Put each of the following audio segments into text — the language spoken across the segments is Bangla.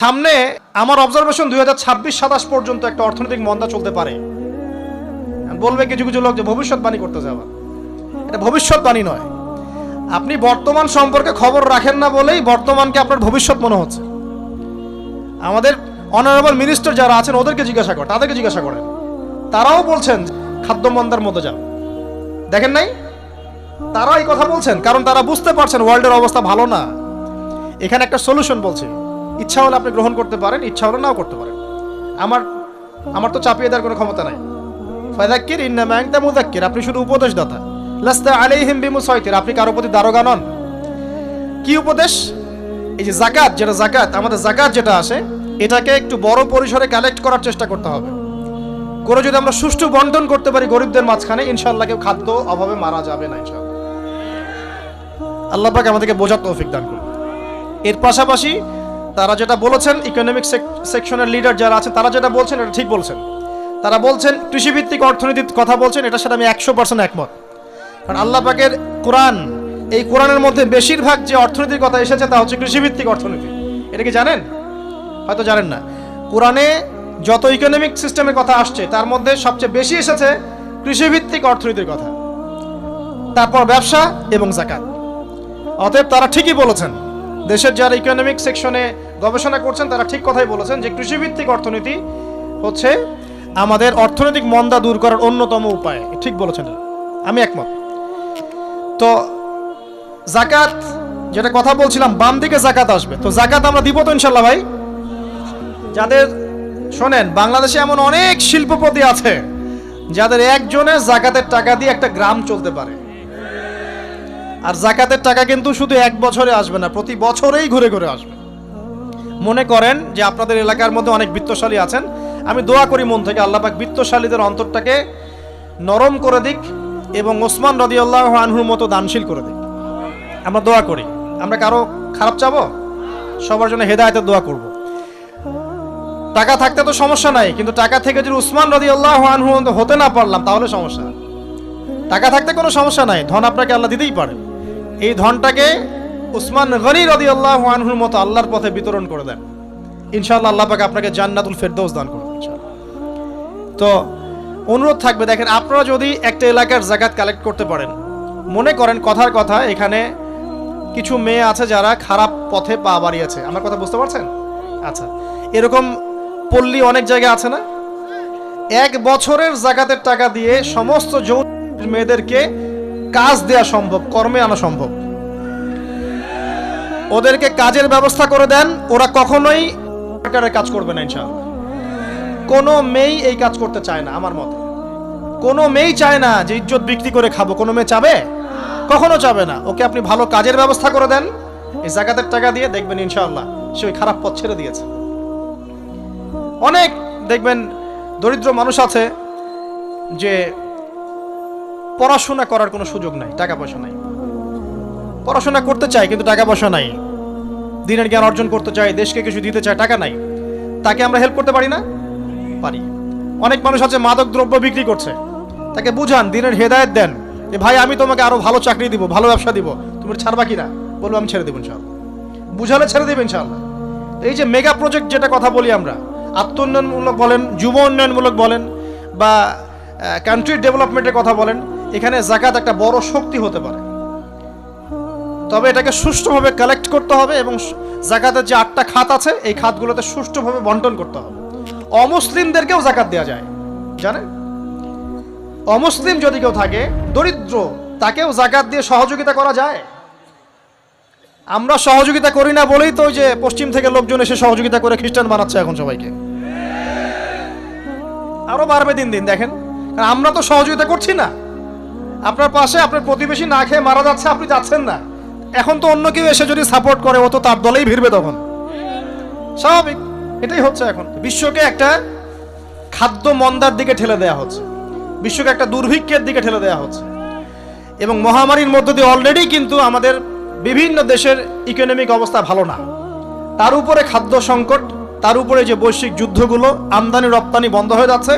সামনে আমার অবজারভেশন 2026-27 পর্যন্ত একটা অর্থনৈতিক মন্দা চলতে পারে। বলবে কিছু কিছু লোক যে ভবিষ্যৎবাণী করতে যাওয়া, এটা ভবিষ্যৎবাণী নয়। আপনি বর্তমান সম্পর্কে খবর রাখেন না বলেই বর্তমানকে আপনার ভবিষ্যৎ মনে হচ্ছে। আমাদের অনারেবল মিনিস্টার যারা আছেন ওদেরকে জিজ্ঞাসা করেন, তাদেরকে জিজ্ঞাসা করেন, তারাও বলছেন খাদ্য মন্দার মধ্যে যান। দেখেন নাই, তারাও এই কথা বলছেন কারণ তারা বুঝতে পারছেন ওয়ার্ল্ডের অবস্থা ভালো না। এখানে একটা সলিউশন বলছে, ইচ্ছা হলে আপনি গ্রহণ করতে পারেন, ইচ্ছা হলে নাও করতে পারেন। আমার তো চাপিয়ে দেওয়ার কোনো ক্ষমতা নাই। ফাযাক্কির ইন্নামা আনতা মুযাক্কির, আপনি শুধু উপদেশদাতা। লাস্তা আলাইহিম বিমুসাইতির, আপনি কারো প্রতি দারোগা নন। কি উপদেশ? এই যে যাকাত, যেটা যাকাত, আমাদের যাকাত যেটা আসে, এটাকে একটু বড় পরিসরে কালেক্ট করার চেষ্টা করতে হবে। করে যদি আমরা সুষ্ঠু বন্টন করতে পারি গরিবদের মাঝখানে, ইনশাআল্লাহ কেউ খাদ্য অভাবে মারা যাবে না ইনশাআল্লাহ। আল্লাহ পাক আমাদেরকে বোঝার তৌফিক দান করুন। এর পাশাপাশি তারা যেটা বলেছেন, ইকোনমিক সেকশনের লিডার যারা আছেন তারা যেটা বলছেন এটা ঠিক বলছেন। তারা বলছেন কৃষিভিত্তিক অর্থনীতির কথা বলছেন, এটার সাথে আমি 100% একমত। কারণ আল্লাহ পাকের কোরআন, এই কোরআনের মধ্যে বেশিরভাগ যে অর্থনীতির কথা এসেছে তা হচ্ছে কৃষিভিত্তিক অর্থনীতি। এটা কি জানেন? হয়তো জানেন না। কোরআনে যত ইকোনমিক সিস্টেমের কথা আসছে তার মধ্যে সবচেয়ে বেশি এসেছে কৃষিভিত্তিক অর্থনীতির কথা, তারপর ব্যবসা এবং যাকাত। অতএব তারা ঠিকই বলেছেন, দেশের যারা ইকোনমিক সেকশনে গবেষণা করছেন তারা ঠিক কথাই বলেছেন যে কৃষিভিত্তিক অর্থনীতি হচ্ছে আমাদের অর্থনৈতিক মন্দা দূর করার অন্যতম উপায়। ঠিক বলেছেন, আমি একমত। তো যাকাত যেটা কথা বলছিলাম, বাম দিকে যাকাত আসবে, তো যাকাত আমরা দিব তো ইনশাল্লাহ ভাই। যাদের শোনেন, বাংলাদেশে এমন অনেক শিল্পপতি আছে যাদের একজনের যাকাতের টাকা দিয়ে একটা গ্রাম চলতে পারে। আর যাকাতের টাকা কিন্তু শুধু এক বছরে আসবে না, প্রতি বছরেই ঘুরে ঘুরে আসবে। মনে করেন যে আপনাদের এলাকার মধ্যে অনেক বিত্তশালী আছেন, আমি দোয়া করি মন থেকে আল্লাহ পাক বিত্তশালীদের অন্তরটাকে নরম করে দিক এবং ওসমান রাদিয়াল্লাহু আনহুর মতো দানশীল করে দিক। আমরা দোয়া করি, আমরা কারো খারাপ চাবো, সবার জন্য হেদায়েতের দোয়া করব। টাকা থাকতে তো সমস্যা নাই, কিন্তু টাকা থেকে যদি ওসমান রাদিয়াল্লাহু আনহু হতে না পারলাম তাহলে সমস্যা। টাকা থাকতে কোনো সমস্যা নাই, ধন আপনাকে আল্লাহ দিতেই পারে। এই ধনটাকে উসমান গনি রাদিয়াল্লাহু আনহুর মতো আল্লাহর পথে বিতরণ করে দেন, ইনশাআল্লাহ আল্লাহ পাক আপনাকে জান্নাতুল ফেরদৌস দান করবেন ইনশাআল্লাহ। তো অনুরোধ থাকবে, দেখেন আপনারা যদি একটা এলাকার যাকাত কালেক্ট করতে পারেন, মনে করেন কথার কথা এখানে কিছু মেয়ে আছে যারা খারাপ পথে পা বাড়িয়েছে, আমার কথা বুঝতে পারছেন? আচ্ছা, এরকম পল্লী অনেক জায়গায় আছে না? এক বছরের যাকাতের টাকা দিয়ে সমস্ত যৌন মেয়েদেরকে কাজ দেয়া সম্ভব, কর্মে আনা সম্ভব। ওদেরকে কাজের ব্যবস্থা করে দেন, ওরা কখনোই সরকারের কাজ করবে না ইনশাআল্লাহ। কোনো মেয়ে এই কাজ করতে চায় না আমার মতে। কোনো মেয়ে চায় না যে ইজ্জত বিক্রি করে খাবো, কোনো মেয়ে চাবে? কখনো চাবে না। ওকে আপনি ভালো কাজের ব্যবস্থা করে দেন এই যাকাতের টাকা দিয়ে, দেখবেন ইনশাআল্লাহ সে ওই খারাপ পথ ছেড়ে দিয়েছে। অনেক দেখবেন দরিদ্র মানুষ আছে যে পড়াশোনা করার কোনো সুযোগ নাই, টাকা পয়সা নাই, পড়াশোনা করতে চায় কিন্তু টাকা পয়সা নাই, দিনের জ্ঞান অর্জন করতে চায়, দেশকে কিছু দিতে চায়, টাকা নাই। তাকে আমরা হেল্প করতে পারি না? পারি। অনেক মানুষ আছে মাদক দ্রব্য বিক্রি করছে, তাকে বুঝান, দিনের হেদায়েত দেন যে ভাই আমি তোমাকে আরো ভালো চাকরি দিব, ভালো ব্যবসা দিব, তুমি ছাড়বা কিনা? বলবো আমি ছেড়ে দেবো ইনশাআল্লাহ। বুঝালে ছেড়ে দেবে ইনশাআল্লাহ। এই যে মেগা প্রজেক্ট যেটা কথা বলি আমরা, আত্ম উন্নয়নমূলক বলেন, যুব উন্নয়নমূলক বলেন, বা কান্ট্রি ডেভেলপমেন্টের কথা বলেন, এখানে যাকাত একটা বড় শক্তি হতে পারে। তবে এটাকে সুষ্ঠুভাবে কালেক্ট করতে হবে এবং যাকাতের যে 8টা খাত আছে এই খাতগুলোতে সুষ্ঠুভাবে বন্টন করতে হবে। অমুসলিমদেরকেও যাকাত দেওয়া যায়, জানেন? অমুসলিম যদি কেউ থাকে, দরিদ্র, তাকেও যাকাত দিয়ে সহযোগিতা করা যায়। আমরা সহযোগিতা করি না বলেই তো ওই যে পশ্চিম থেকে লোকজন এসে সহযোগিতা করে খ্রিস্টান বানাচ্ছে এখন সবাইকে। আরো বাড়বে দিন দিন, দেখেন। কারণ আমরা তো সহযোগিতা করছি না। আপনার পাশে আপনার প্রতিবেশী না খেয়ে মারা যাচ্ছে, আপনি যাচ্ছেন না। এখন তো অন্য কেউ এসে যদি সাপোর্ট করে, ও তো তার দলেই ভিড়বে তখন, স্বাভাবিক। এটাই হচ্ছে এখন। বিশ্বকে একটা খাদ্য মন্দার দিকে ঠেলে দেওয়া হচ্ছে, বিশ্বকে একটা দুর্ভিক্ষের দিকে ঠেলে দেওয়া হচ্ছে, এবং মহামারীর মধ্য দিয়ে অলরেডি কিন্তু আমাদের বিভিন্ন দেশের ইকোনমিক অবস্থা ভালো না। তার উপরে খাদ্য সংকট, তার উপরে যে বৈশ্বিক যুদ্ধগুলো, আমদানি রপ্তানি বন্ধ হয়ে যাচ্ছে,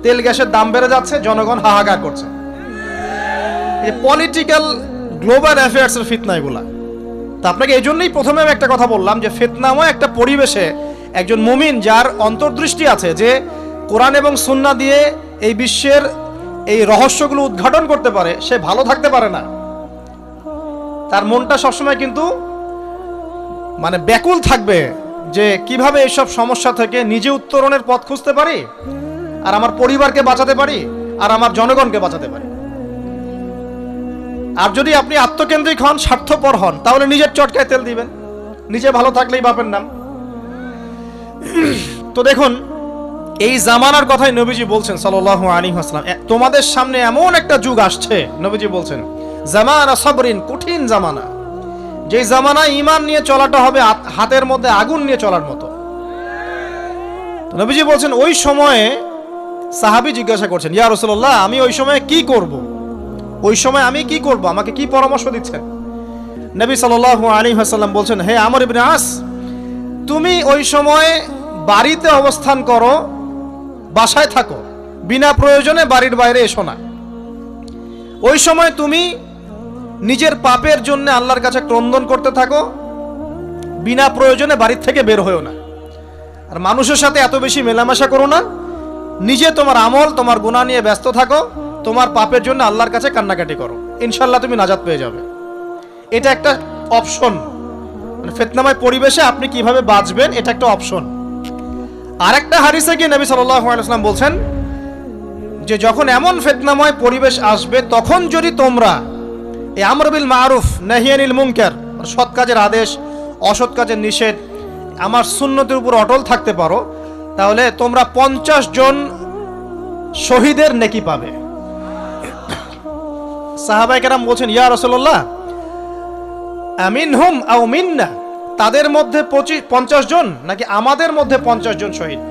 তেল গ্যাসের দাম বেড়ে যাচ্ছে, জনগণ হাহাকার করছে। এই পলিটিক্যাল গ্লোবাল অ্যাফেয়ার্সের ফিতনা এগুলা। তা আপনাকে এই জন্যই প্রথমে আমি একটা কথা বললাম যে ফিতনাময় একটা পরিবেশে একজন মুমিন যার অন্তর্দৃষ্টি আছে, যে কোরআন এবং সুন্নাহ দিয়ে এই বিশ্বের এই রহস্যগুলো উদ্ঘাটন করতে পারে, সে ভালো থাকতে পারে না। তার মনটা সবসময় কিন্তু মানে ব্যাকুল থাকবে যে কিভাবে এইসব সমস্যা থেকে নিজে উত্তরণের পথ খুঁজতে পারি, আর আমার পরিবারকে বাঁচাতে পারি, আর আমার জনগণকে বাঁচাতে পারি। আর যদি আপনি আত্মকেন্দ্রিক হন, স্বার্থপর হন, তাহলে নিজের চটকায় তেল দিবেন, নিজে ভালো থাকলেই বাপের নাম। তো দেখুন, এই জামানার কথাই নবীজি বলছেন সাল্লাল্লাহু আলাইহি ওয়াসাল্লাম, তোমাদের সামনে এমন একটা যুগ আসছে, নবীজি বলছেন জামানা সাবরিন, কঠিন জামানা, যে জামানায় ঈমান নিয়ে চলাটা হবে হাতের মধ্যে আগুন নিয়ে চলার মতো। নবীজি বলছেন ওই সময়ে সাহাবী জিজ্ঞাসা করছেন, ইয়া রাসূলুল্লাহ, আমি ওই সময়ে কি করব? ওই সময় আমি কি করব, আমাকে কি পরামর্শ দিচ্ছেন? নবী সাল্লাল্লাহু আলাইহি ওয়াসাল্লাম বলছেন, হে আমর ইবনে আস, তুমি ওই সময় বাড়িতে অবস্থান করো, বাসায় থাকো, বিনা প্রয়োজনে বাড়ির বাইরে এসো না। ওই সময় তুমি নিজের পাপের জন্য আল্লাহর কাছে ক্রন্দন করতে থাকো, বিনা প্রয়োজনে বাড়ির থেকে বের হয়েও না। আর মানুষের সাথে এত বেশি মেলামেশা করো না, নিজে তোমার আমল, তোমার গুনাহ নিয়ে ব্যস্ত থাকো, তোমার পাপের জন্য আল্লাহর কাছে কান্নাকাটি করো, ইনশাআল্লাহ তুমি নাজাত পেয়ে যাবে। এটা একটা অপশন, মানে ফিতনাময় পরিবেশে আপনি কিভাবে বাঁচবেন, এটা একটা অপশন। আর একটা হাদিসে গিয়ে নবী সাল্লাল্লাহু আলাইহি ওয়াসাল্লাম বলছেন যে যখন এমন ফিতনাময় পরিবেশ আসবে, তখন যদি তোমরা এই আমর বিল মারুফ নাহি আনিল মুনকার, সৎ কাজের আদেশ, অসৎ কাজের নিষেধ, আমার সুন্নতের উপর অটল থাকতে পারো, তাহলে তোমরা 50 জন শহীদের নেকি পাবে। সাহাবায়ে কেরাম বলছেন, ইয়া রাসূলুল্লাহ, আমিনহুম আও মিন্না, তাদের মধ্যে 50 জন নাকি আমাদের মধ্যে 50 জন শহীদ?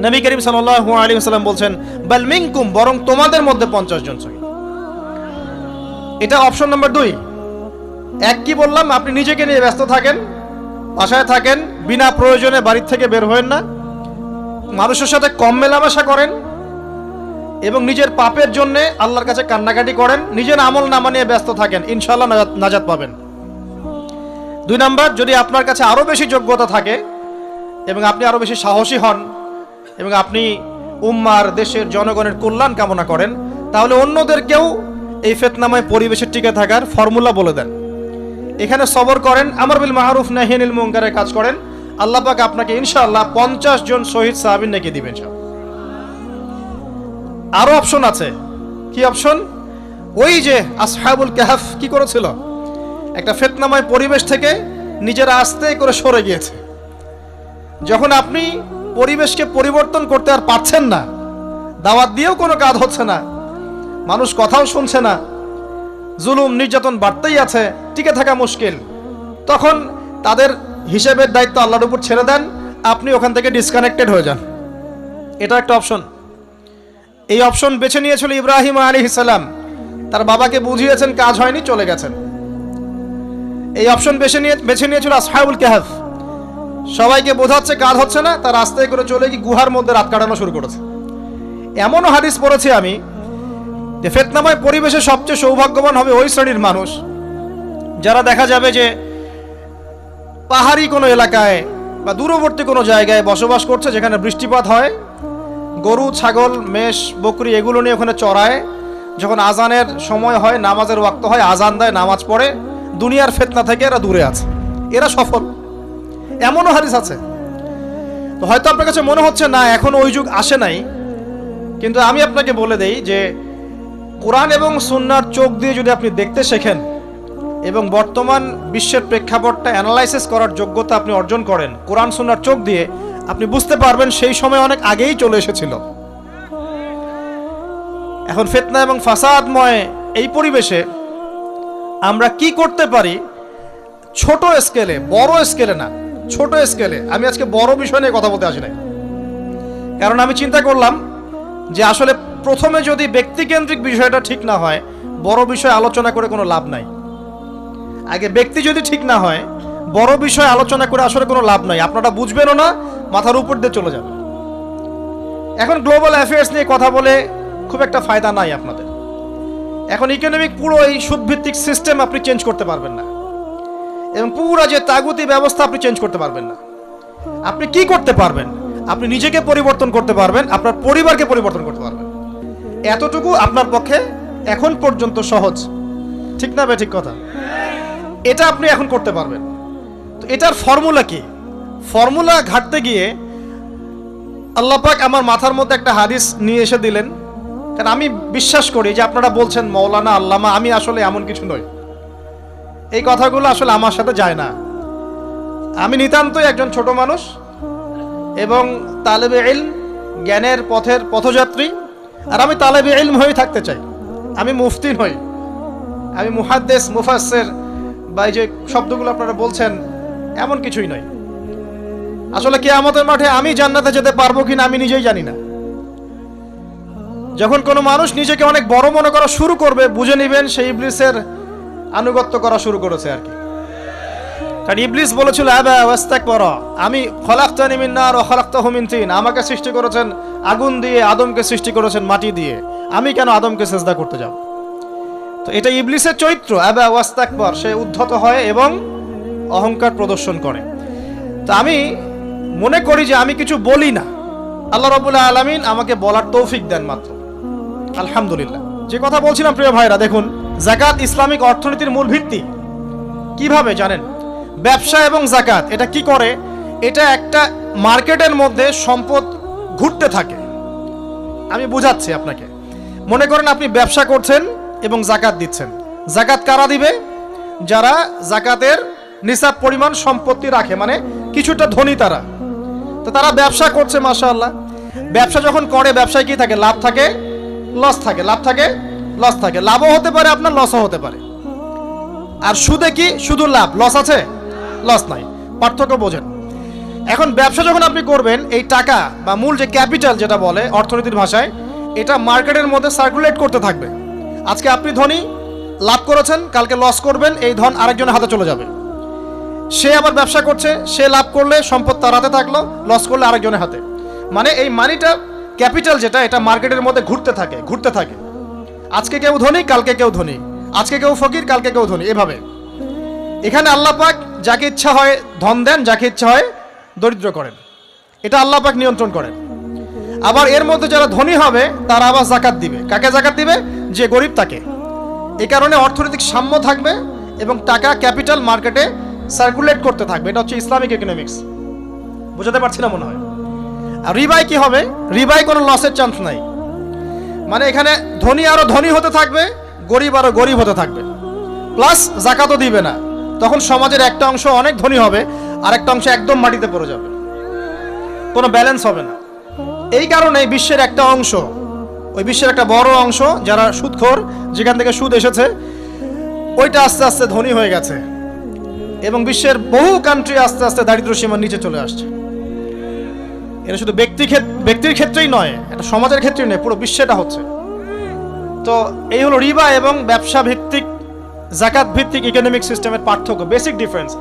নবী করিম সাল্লাল্লাহু আলাইহি ওয়াসাল্লাম বলছেন, বাল মিনকুম, বরং তোমাদের মধ্যে 50 জন শহীদ। এটা অপশন নাম্বার 2। এক কি বললাম, আপনি নিজেকে নিয়ে ব্যস্ত থাকেন, বাসায় থাকেন, বিনা প্রয়োজনে বাড়ির থেকে বের হবেন না, মানুষের সাথে কম মেলামেশা করেন, এবং নিজের পাপের জন্য আল্লাহর কাছে কান্নাকাটি করেন, নিজের আমল নামা নিয়ে ব্যস্ত থাকেন, ইনশাআল্লাহ নাজাত পাবেন। 2 নাম্বার, যদি আপনার কাছে আরো বেশি যোগ্যতা থাকে এবং আপনি আরো বেশি সাহসী হন এবং আপনি উম্মার, দেশের জনগণের কল্যাণ কামনা করেন, তাহলে অন্যদেরকেও এই ফিতনাময় পরিবেশে টিকে থাকার ফর্মুলা বলে দেন। এখানে সবর করেন, আমর বিল মারুফ নাহি আনিল মুনকারের কাজ করেন, আল্লাহ পাক আপনাকে ইনশাআল্লাহ 50 জন শহীদ সাহাবীর নেকি দিবেন। আরো অপশন আছে। কি অপশন? ওই যে আসহাবুল কাহফ কি করেছিল, একটা ফিতনাময় পরিবেশ থেকে নিজেরা আস্তে করে সরে গিয়েছে। যখন আপনি পরিবেশকে পরিবর্তন করতে আর পারছেন না, দাওয়াত দিয়েও কোনো কাজ হচ্ছে না, মানুষ কথাও শুনছে না, জুলুম নির্যাতন বাড়তেই আছে, টিকে থাকা মুশকিল, তখন তাদের হিসেবের দায়িত্ব আল্লাহর উপর ছেড়ে দেন, আপনি ওখান থেকে ডিসকানেক্টেড হয়ে যান। এটা একটা অপশন। এই অপশন বেছে নিয়েছিল ইব্রাহিম আলাইহিস সালাম, তার বাবাকে বুঝিয়েছেন, কাজ হয়নি, চলে গেছেন। এই অপশন বেছে নিয়েছিল আসহাবুল কাহফ, সবাইকে বোঝাচ্ছে কাজ হচ্ছে না, তার রাস্তায় করে চলে গিয়ে গুহার মধ্যে রাত কাটানো শুরু করেছে। এমনও হাদিস পড়েছি আমি যে ফিতনাময় পরিবেশে সবচেয়ে সৌভাগ্যবান হবে ওই শ্রেণীর মানুষ যারা দেখা যাবে যে পাহাড়ি কোনো এলাকায় বা দূরবর্তী কোনো জায়গায় বসবাস করছে, যেখানে বৃষ্টিপাত হয়, গরু, ছাগল, মেষ, বকরি এগুলো নিয়ে ওখানে চড়ায়, যখন আজানের সময় হয়, নামাজের ওয়াক্ত হয়, আজান দেয়, নামাজ পড়ে, দুনিয়ার ফিতনা থেকে এরা দূরে আছে, এরা সফল। এমনও হাদিস আছে। তো হয়তো আপনার কাছে মনে হচ্ছে না এখন ওই যুগ আসে নাই, কিন্তু আমি আপনাকে বলে দেই যে কোরআন এবং সুন্নাহর চোখ দিয়ে যদি আপনি দেখতে শেখেন এবং বর্তমান বিশ্বের প্রেক্ষাপটটা অ্যানালাইসিস করার যোগ্যতা আপনি অর্জন করেন কোরআন সুন্নাহর চোখ দিয়ে, আপনি বুঝতে পারবেন সেই সময় অনেক আগেই চলে এসেছিল। এখন ফিতনা এবং ফাসাদময় এই পরিবেশে আমরা কি করতে পারি, ছোট স্কেলে, বড় স্কেলে না, ছোট স্কেলে। আমি আজকে বড় বিষয় নিয়ে কথা বলতে আসি নাই, কারণ আমি চিন্তা করলাম যে আসলে প্রথমে যদি ব্যক্তিকেন্দ্রিক বিষয়টা ঠিক না হয়, বড় বিষয় আলোচনা করে কোনো লাভ নাই। আগে ব্যক্তি যদি ঠিক না হয়, বড় বিষয় আলোচনা করে আসলে কোনো লাভ নাই, আপনারা বুঝবেনও না, মাথার উপর দিয়ে চলে যাবে। এখন গ্লোবাল অ্যাফেয়ার্স নিয়ে কথা বলে খুব একটা ফায়দা নাই আপনাদের। এখন ইকোনমিক পুরো এই সুদভিত্তিক সিস্টেম আপনি চেঞ্জ করতে পারবেন না, এবং পুরো যে তাগুতি ব্যবস্থা আপনি চেঞ্জ করতে পারবেন না। আপনি কি করতে পারবেন? আপনি নিজেকে পরিবর্তন করতে পারবেন, আপনার পরিবারকে পরিবর্তন করতে পারবেন। এতটুকু আপনার পক্ষে এখন পর্যন্ত সহজ, ঠিক না? ঠিক কথা। এটা আপনি এখন করতে পারবেন। তো এটার ফর্মুলা কি? ফর্মুলা ঘাটতে গিয়ে আল্লাহ পাক আমার মাথার মধ্যে একটা হাদিস নিয়ে এসে দিলেন। কারণ আমি বিশ্বাস করি যে আপনারা বলছেন মৌলানা, আল্লামা, আমি আসলে এমন কিছু নই। এই কথাগুলো আসলে আমার সাথে যায় না। আমি নিতান্তই একজন ছোট মানুষ এবং তালেবে ইলম, জ্ঞানের পথের পথযাত্রী। আর আমি তালেবে ইলম হয়ে থাকতে চাই। আমি মুফতি নই, আমি মুহাদ্দিস, মুফাসসির বা এই যে শব্দগুলো আপনারা বলছেন, এমন কিছুই নয়। আসলে কিয়ামতের মাঠে আমি জান্নাতে যেতে পারবো কিনা আমি নিজেই জানি না। যখন কোনো মানুষ নিজেকে অনেক বড় মনে করা শুরু করবে, বুঝে নেবেন সেই ইবলিসের আনুগত্য করা শুরু করেছে আর কি। কারণ ইবলিস বলেছিল আবা ওয়াস্তাকবারা, আমি খলাকতানি মিন নার ওয়া খলাকতাহু মিন তিন, আমাকে সৃষ্টি করেছেন আগুন দিয়ে, আদমকে সৃষ্টি করেছেন মাটি দিয়ে, আমি কেন আদমকে সিজদা করতে যাব? তো এটা ইবলিসের চরিত্র, আবা ওয়াস্তাকবার, সে উদ্ধত হয় এবং অহংকার প্রদর্শন করে। তো আমি মনে করি যে আমি কিছু বলি না, আল্লাহ রাব্বুল আলামিন আমাকে বলার তৌফিক দেন মাত্র, আলহামদুলিল্লাহ। যে কথা বলছিলাম প্রিয় ভাইরা, দেখুন যাকাত ইসলামিক অর্থনীতির মূল ভিত্তি। কিভাবে জানেন? ব্যবসা এবং যাকাত এটা কি করে? এটা একটা মার্কেটের মধ্যে সম্পদ ঘুরতে থাকে। আমি বুঝাচ্ছি আপনাকে। মনে করেন আপনি ব্যবসা করছেন এবং যাকাত দিচ্ছেন। যাকাত কারা দিবে? যারা যাকাতের নিসাব পরিমাণ সম্পত্তি রাখে, মানে কিছুটা ধনী তারা। তো তারা ব্যবসা করছে, মাশাআল্লাহ। ব্যবসা যখন করে, ব্যবসায় কি থাকে? লাভ থাকে, লস থাকে, লাভ থাকে, লস থাকে। লাভও হতে পারে আপনার, লসও হতে পারে। আর সুদে কি? শুধু লাভ, লস আছে? লস নাই। পার্থক্য বোঝেন। এখন ব্যবসা যখন আপনি করবেন, এই টাকা বা মূল যে ক্যাপিটাল যেটা বলে অর্থনীতির ভাষায়, এটা মার্কেটের মধ্যে সার্কুলেট করতে থাকবে। আজকে আপনি ধনী, লাভ করেছেন, কালকে লস করবেন, এই ধন আরেকজনের হাতে চলে যাবে। সে আবার ব্যবসা করছে, সে লাভ করলে সম্পদ তার হাতে থাকলো, লস করলে আরেকজনের হাতে। মানে এই মানিটা, ক্যাপিটাল যেটা, এটা মার্কেটের মধ্যে ঘুরতে থাকে, ঘুরতে থাকে। আজকে কেউ ধনী, কালকে কেউ ধনী, আজকে কেউ ফকির, কালকে কেউ ধনী, এভাবে। এখানে আল্লাহ পাক যাকে ইচ্ছা হয় ধন দেন, যাকে ইচ্ছা হয় দরিদ্র করেন। এটা আল্লাহ পাক নিয়ন্ত্রণ করেন। আবার এর মধ্যে যারা ধনী হবে তারা আবার যাকাত দিবে। কাকে যাকাত দিবে? যে গরিব তাকে। এই কারণে অর্থনৈতিক সাম্য থাকবে এবং টাকা, ক্যাপিটাল মার্কেটে সার্কুলেট করতে থাকবে। এটা হচ্ছে ইসলামিক ইকোনমিক্স। বুঝাতে পারছি না মনে হয়? আর রিবায় কি হবে? রিবায় কোনো লসের চান্স নাই। মানে এখানে ধনী আরো ধনী হতে থাকবে, গরিব আরো গরিব হতে থাকবে, প্লাস যাকাতও দিবে না। তখন সমাজের একটা অংশ অনেক ধনী হবে, আর একটা অংশ একদম মাটিতে পড়ে যাবে, কোনো ব্যালেন্স হবে না। এই কারণে বিশ্বের একটা অংশ, ওই বিশ্বের একটা বড় অংশ যারা সুদখোর, যেখান থেকে সুদ এসেছে, ওইটা আস্তে আস্তে ধনী হয়ে গেছে এবং বিশ্বের বহু কান্ট্রি আস্তে আস্তে দারিদ্র্য সীমার নিচে চলে আসছে। এটা শুধু ব্যক্তির ক্ষেত্রেই নয়, এটা সমাজের ক্ষেত্রেই নয়, পুরো বিশ্বেটা হচ্ছে। তো এই হলো রিবা এবং ব্যবসা ভিত্তিক, যাকাত ভিত্তিক ইকোনমিক সিস্টেমের পার্থক্য, বেসিক ডিফারেন্স।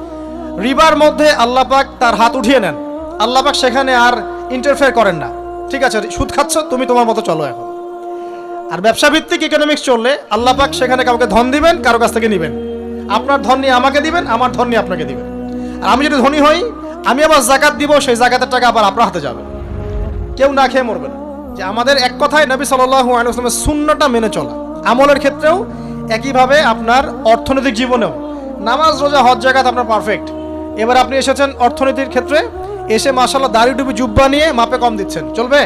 রিবার মধ্যে আল্লাহ পাক তার হাত উঠিয়ে নেন, আল্লাহ পাক সেখানে আর ইন্টারফেয়ার করেন না। ঠিক আছে, সুদ খাচ্ছ, তুমি তোমার মতো চলো এখন। আর ব্যবসা ভিত্তিক ইকোনমিক্স চললে আল্লাহ পাক সেখানে কাউকে ধন দিবেন, কারো কাছ থেকে নেবেন। আপনার ধন নিয়ে আমাকে দিবেন, আমার ধন নিয়ে আপনাকে দিবেন। আর আমি যদি ধনী হই, আমি আবার যাকাত দিব, সেই যাকাতের টাকা আবার আপনার হাতে যাবে। কেউ না খেয়ে মরবে না। যে আমাদের এক কথায় নবী সাল্লাল্লাহু আলাইহি ওয়াসাল্লামের সুন্নাহটা মেনে চলা, আমলের ক্ষেত্রেও একইভাবে আপনার অর্থনৈতিক জীবনেও। নামাজ, রোজা, হজ, যাকাত আপনার পারফেক্ট। এবার আপনি এসেছেন অর্থনীতির ক্ষেত্রে, এসে মাশাআল্লাহ দাড়ি টুপি জুব্বা নিয়ে মাপে কম দিচ্ছেন, চলবে?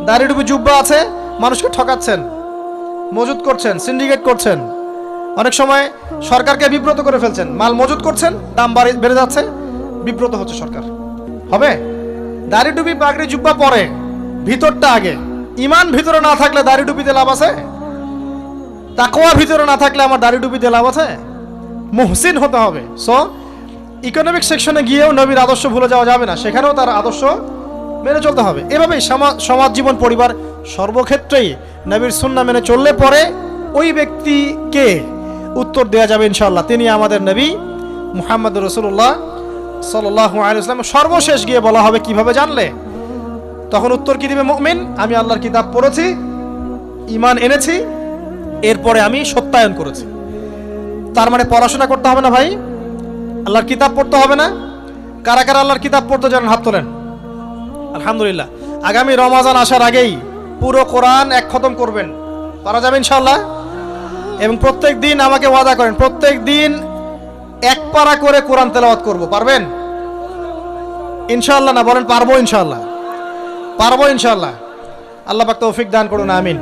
দাড়ি টুপি জুব্বা আছে, মানুষকে ঠকাচ্ছেন, মজুত করছেন, সিন্ডিকেট করছেন, অনেক সময় সরকারকে বিব্রত করে ফেলছেন। মাল মজুত করছেন, দাম বেড়ে যাচ্ছে, বিব্রত হচ্ছে সরকার। হবে? দাড়ি টুপি পাগড়ি জুব্বা পরে, ভিতরটা আগে। ইমান ভিতরে না থাকলে দাড়ি টুপিতে লাভ আছে? তাকওয়া ভিতরে না থাকলে আমার দাড়ি টুপিতে লাভ আছে? মুহসিন হতে হবে। সো ইকোনমিক সেকশনে গিয়েও নবীর আদর্শ ভুলে যাওয়া যাবে না, সেখানেও তার আদর্শ মেনে চলতে হবে। এভাবেই সমাজ জীবন, পরিবার, সর্বক্ষেত্রেই নবীর সুন্নাহ মেনে চললে পরে ওই ব্যক্তিকে উত্তর দেওয়া যাবে ইনশাআল্লাহ, তিনি আমাদের নবী মুহাম্মদ রাসূলুল্লাহ সাল্লাল্লাহু আলাইহি ওয়াসাল্লাম। সর্বশেষ গিয়ে বলা হবে কিভাবে জানলে? তখন উত্তর কি দিবে? মুমিন, আমি আল্লাহর কিতাব পড়েছি, ঈমান এনেছি, এরপরে আমি সত্যায়ন করেছি। তার মানে পড়াশোনা করতে হবে না ভাই, আল্লাহর কিতাব পড়তে হবে না, কারা কারা আল্লাহর কিতাব পড়তে জানেন হাত তোলেন। আলহামদুলিল্লাহ। আগামী রমাজান আসার আগেই পুরো কোরআন এক খতম করবেন, পারা যাবে ইনশাআল্লাহ। এবং প্রত্যেক দিন আমাকে ওয়াদা করেন, প্রত্যেক দিন এক পারা করে কোরআন তেলাওয়াত করব, পারবেন ইনশাআল্লাহ? না বলেন পারবো ইনশাআল্লাহ, পারবো ইনশাআল্লাহ। আল্লাহ পাক তৌফিক দান করুন, আমিন।